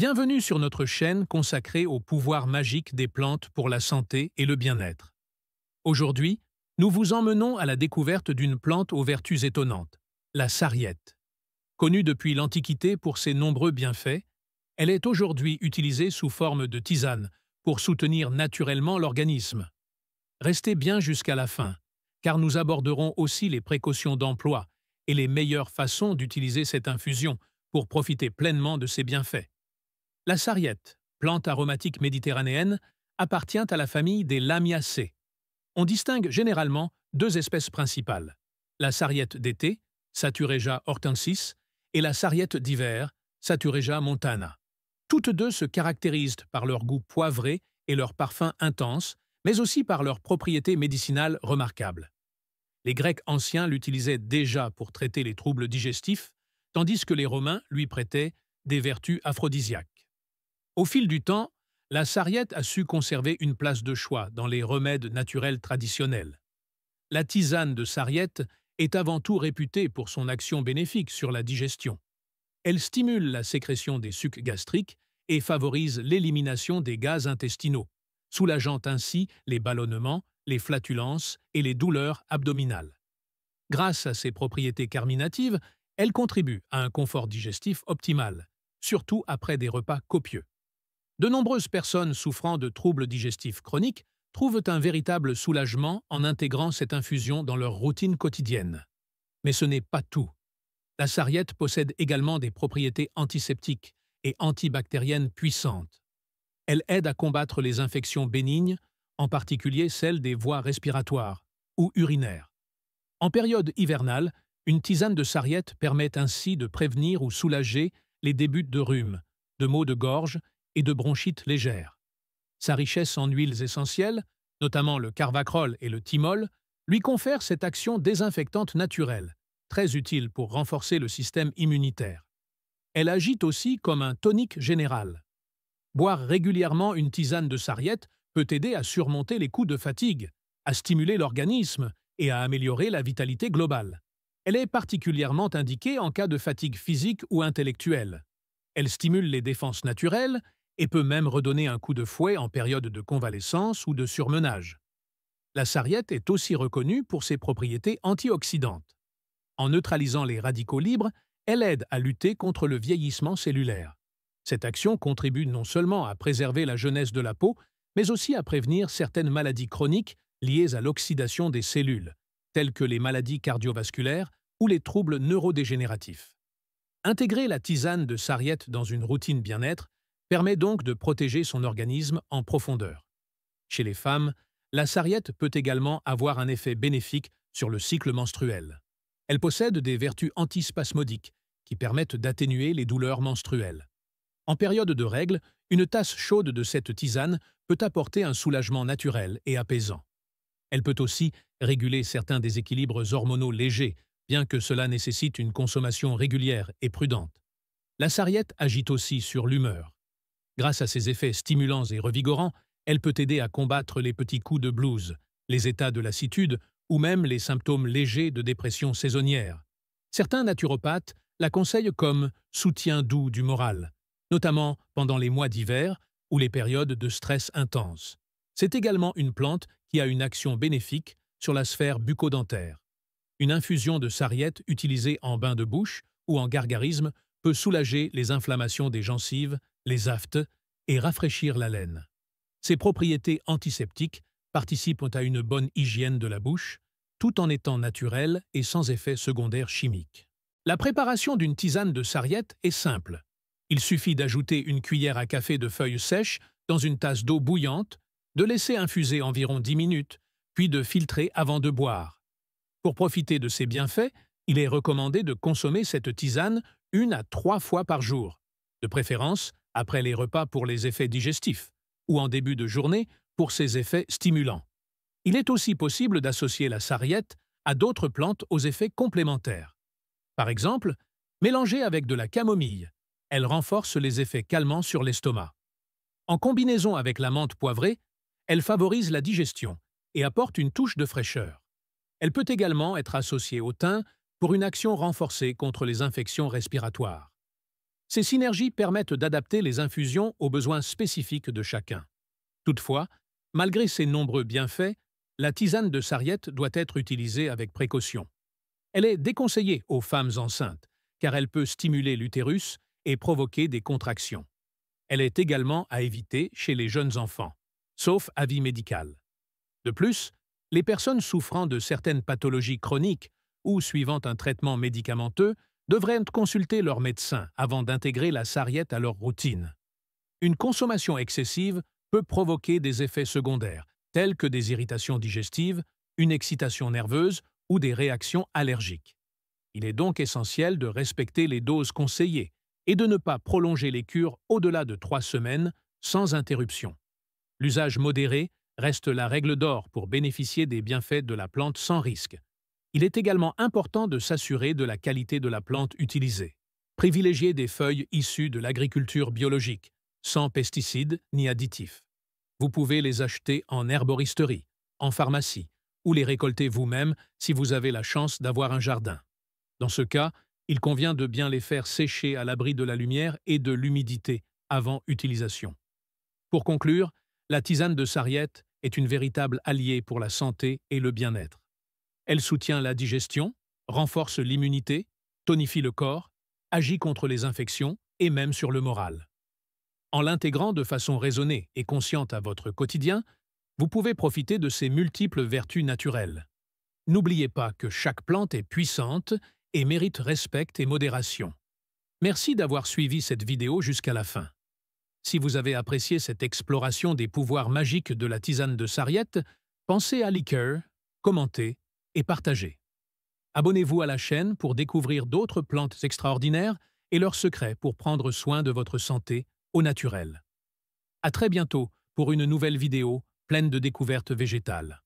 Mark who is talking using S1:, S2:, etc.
S1: Bienvenue sur notre chaîne consacrée au pouvoir magique des plantes pour la santé et le bien-être. Aujourd'hui, nous vous emmenons à la découverte d'une plante aux vertus étonnantes, la sarriette. Connue depuis l'Antiquité pour ses nombreux bienfaits, elle est aujourd'hui utilisée sous forme de tisane pour soutenir naturellement l'organisme. Restez bien jusqu'à la fin, car nous aborderons aussi les précautions d'emploi et les meilleures façons d'utiliser cette infusion pour profiter pleinement de ses bienfaits. La sarriette, plante aromatique méditerranéenne, appartient à la famille des Lamiacées. On distingue généralement deux espèces principales, la sarriette d'été, Satureja hortensis, et la sarriette d'hiver, Satureja montana. Toutes deux se caractérisent par leur goût poivré et leur parfum intense, mais aussi par leurs propriétés médicinales remarquables. Les Grecs anciens l'utilisaient déjà pour traiter les troubles digestifs, tandis que les Romains lui prêtaient des vertus aphrodisiaques. Au fil du temps, la sarriette a su conserver une place de choix dans les remèdes naturels traditionnels. La tisane de sarriette est avant tout réputée pour son action bénéfique sur la digestion. Elle stimule la sécrétion des sucs gastriques et favorise l'élimination des gaz intestinaux, soulageant ainsi les ballonnements, les flatulences et les douleurs abdominales. Grâce à ses propriétés carminatives, elle contribue à un confort digestif optimal, surtout après des repas copieux. De nombreuses personnes souffrant de troubles digestifs chroniques trouvent un véritable soulagement en intégrant cette infusion dans leur routine quotidienne. Mais ce n'est pas tout. La sarriette possède également des propriétés antiseptiques et antibactériennes puissantes. Elle aide à combattre les infections bénignes, en particulier celles des voies respiratoires ou urinaires. En période hivernale, une tisane de sarriette permet ainsi de prévenir ou soulager les débuts de rhume, de maux de gorge et de bronchites légères. Sa richesse en huiles essentielles, notamment le carvacrol et le thymol, lui confère cette action désinfectante naturelle, très utile pour renforcer le système immunitaire. Elle agit aussi comme un tonique général. Boire régulièrement une tisane de sarriette peut aider à surmonter les coups de fatigue, à stimuler l'organisme et à améliorer la vitalité globale. Elle est particulièrement indiquée en cas de fatigue physique ou intellectuelle. Elle stimule les défenses naturelles et peut même redonner un coup de fouet en période de convalescence ou de surmenage. La sarriette est aussi reconnue pour ses propriétés antioxydantes. En neutralisant les radicaux libres, elle aide à lutter contre le vieillissement cellulaire. Cette action contribue non seulement à préserver la jeunesse de la peau, mais aussi à prévenir certaines maladies chroniques liées à l'oxydation des cellules, telles que les maladies cardiovasculaires ou les troubles neurodégénératifs. Intégrer la tisane de sarriette dans une routine bien-être permet donc de protéger son organisme en profondeur. Chez les femmes, la sarriette peut également avoir un effet bénéfique sur le cycle menstruel. Elle possède des vertus antispasmodiques qui permettent d'atténuer les douleurs menstruelles. En période de règles, une tasse chaude de cette tisane peut apporter un soulagement naturel et apaisant. Elle peut aussi réguler certains déséquilibres hormonaux légers, bien que cela nécessite une consommation régulière et prudente. La sarriette agit aussi sur l'humeur. Grâce à ses effets stimulants et revigorants, elle peut aider à combattre les petits coups de blues, les états de lassitude ou même les symptômes légers de dépression saisonnière. Certains naturopathes la conseillent comme soutien doux du moral, notamment pendant les mois d'hiver ou les périodes de stress intense. C'est également une plante qui a une action bénéfique sur la sphère bucco-dentaire. Une infusion de sarriette utilisée en bain de bouche ou en gargarisme peut soulager les inflammations des gencives, les aftes et rafraîchir la laine. Ses propriétés antiseptiques participent à une bonne hygiène de la bouche, tout en étant naturelles et sans effets secondaires chimiques. La préparation d'une tisane de sarriette est simple. Il suffit d'ajouter une cuillère à café de feuilles sèches dans une tasse d'eau bouillante, de laisser infuser environ 10 minutes, puis de filtrer avant de boire. Pour profiter de ses bienfaits, il est recommandé de consommer cette tisane 1 à 3 fois par jour, de préférence après les repas pour les effets digestifs, ou en début de journée pour ses effets stimulants. Il est aussi possible d'associer la sarriette à d'autres plantes aux effets complémentaires. Par exemple, mélangée avec de la camomille, elle renforce les effets calmants sur l'estomac. En combinaison avec la menthe poivrée, elle favorise la digestion et apporte une touche de fraîcheur. Elle peut également être associée au thym pour une action renforcée contre les infections respiratoires. Ces synergies permettent d'adapter les infusions aux besoins spécifiques de chacun. Toutefois, malgré ses nombreux bienfaits, la tisane de sarriette doit être utilisée avec précaution. Elle est déconseillée aux femmes enceintes, car elle peut stimuler l'utérus et provoquer des contractions. Elle est également à éviter chez les jeunes enfants, sauf avis médical. De plus, les personnes souffrant de certaines pathologies chroniques ou suivant un traitement médicamenteux devraient consulter leur médecin avant d'intégrer la sarriette à leur routine. Une consommation excessive peut provoquer des effets secondaires, tels que des irritations digestives, une excitation nerveuse ou des réactions allergiques. Il est donc essentiel de respecter les doses conseillées et de ne pas prolonger les cures au-delà de 3 semaines sans interruption. L'usage modéré reste la règle d'or pour bénéficier des bienfaits de la plante sans risque. Il est également important de s'assurer de la qualité de la plante utilisée. Privilégiez des feuilles issues de l'agriculture biologique, sans pesticides ni additifs. Vous pouvez les acheter en herboristerie, en pharmacie, ou les récolter vous-même si vous avez la chance d'avoir un jardin. Dans ce cas, il convient de bien les faire sécher à l'abri de la lumière et de l'humidité avant utilisation. Pour conclure, la tisane de sarriette est une véritable alliée pour la santé et le bien-être. Elle soutient la digestion, renforce l'immunité, tonifie le corps, agit contre les infections et même sur le moral. En l'intégrant de façon raisonnée et consciente à votre quotidien, vous pouvez profiter de ses multiples vertus naturelles. N'oubliez pas que chaque plante est puissante et mérite respect et modération. Merci d'avoir suivi cette vidéo jusqu'à la fin. Si vous avez apprécié cette exploration des pouvoirs magiques de la tisane de sarriette, pensez à liker, commenter et partager. Abonnez-vous à la chaîne pour découvrir d'autres plantes extraordinaires et leurs secrets pour prendre soin de votre santé au naturel. À très bientôt pour une nouvelle vidéo pleine de découvertes végétales.